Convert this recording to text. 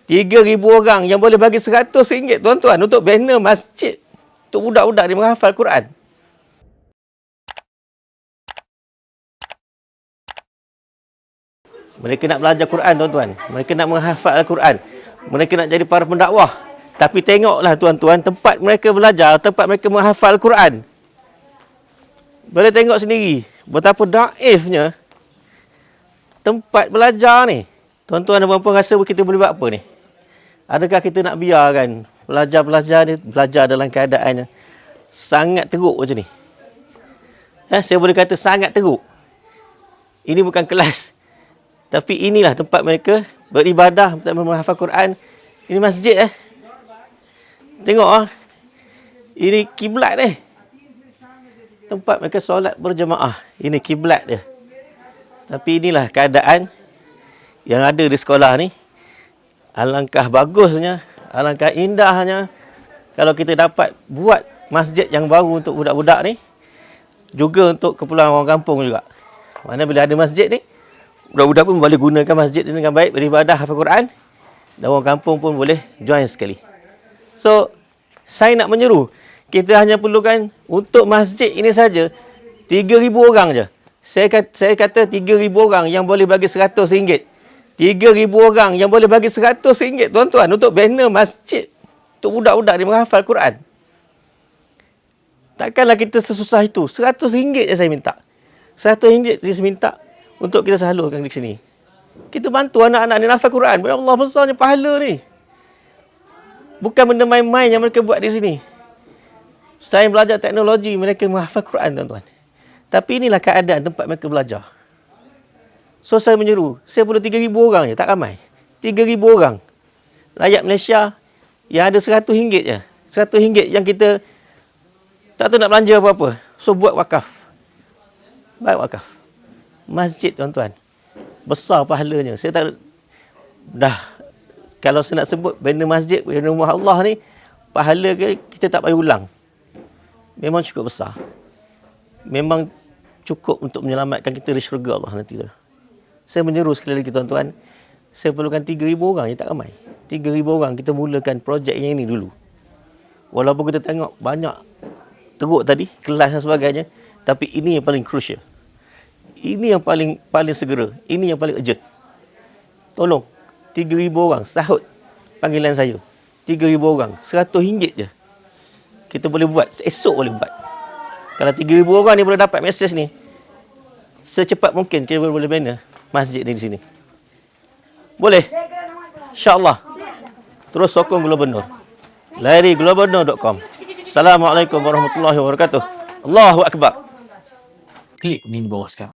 3,000 orang yang boleh bagi RM100 tuan-tuan untuk banner masjid. Untuk budak-budak dia menghafal Quran. Mereka nak belajar Quran tuan-tuan. Mereka nak menghafal Al-Quran. Mereka nak jadi para pendakwah. Tapi tengoklah tuan-tuan, tempat mereka belajar, tempat mereka menghafal Quran. Boleh tengok sendiri betapa daifnya tempat belajar ni. Tuan-tuan dan puan-puan rasa kita boleh buat apa ni? Adakah kita nak biarkan pelajar-pelajar ni belajar dalam keadaan sangat teruk macam ni? Saya boleh kata sangat teruk. Ini bukan kelas. Tapi inilah tempat mereka beribadah, menghafal Quran. Ini masjid Tengok ini kiblat tempat mereka solat berjemaah. Ini kiblat dia. Tapi inilah keadaan yang ada di sekolah ni. Alangkah bagusnya, alangkah indahnya kalau kita dapat buat masjid yang baru untuk budak-budak ni. Juga untuk keperluan orang kampung juga. Mana bila ada masjid ni, budak-budak pun boleh gunakan masjid dengan baik, beribadah, hafal Quran. Dan orang kampung pun boleh join sekali. So, saya nak menyeru, kita hanya perlukan untuk masjid ini saja 3,000 orang je. Saya kata 3,000 orang yang boleh bagi RM100. 3,000 orang yang boleh bagi RM100 tuan-tuan untuk banner masjid. Untuk budak-budak dia menghafal Quran. Takkanlah kita sesusah itu. RM100 je saya minta. RM100 je saya minta untuk kita salurkan di sini. Kita bantu anak-anak ni hafal Quran. Ya Allah, besarnya pahala ni. Bukan benda main-main yang mereka buat di sini. Saya belajar teknologi, mereka menghafal Quran tuan-tuan. Tapi inilah keadaan tempat mereka belajar. So saya menyeru, saya perlu 3,000 orang je, tak ramai. 3,000 orang. Rakyat Malaysia yang ada RM100 je. RM100 yang kita tak tahu nak belanja apa-apa. So buat wakaf. Buat wakaf. Masjid tuan-tuan. Besar pahalanya. Saya tak dah. Kalau saya nak sebut banner masjid, banner rumah Allah ni, pahala kita tak payah ulang. Memang cukup besar. Memang cukup untuk menyelamatkan kita dari syurga Allah nanti tu. Saya menyeru sekali lagi tuan-tuan, saya perlukan 3,000 orang, yang tak ramai. 3,000 orang, kita mulakan projek yang ini dulu. Walaupun kita tengok banyak teruk tadi, kelas dan sebagainya, tapi ini yang paling crucial. Ini yang paling segera. Ini yang paling urgent. Tolong, 3,000 orang, sahut panggilan saya. 3,000 orang, RM100 je. Kita boleh buat, esok boleh buat. Kalau 3,000 orang ni boleh dapat mesej ni, secepat mungkin kita boleh banner masjid ni di sini. Boleh? InsyaAllah. Terus sokong Global. Layari globalno.com. Assalamualaikum warahmatullahi wabarakatuh. Allahu Akbar. Klik link di bawah sekarang.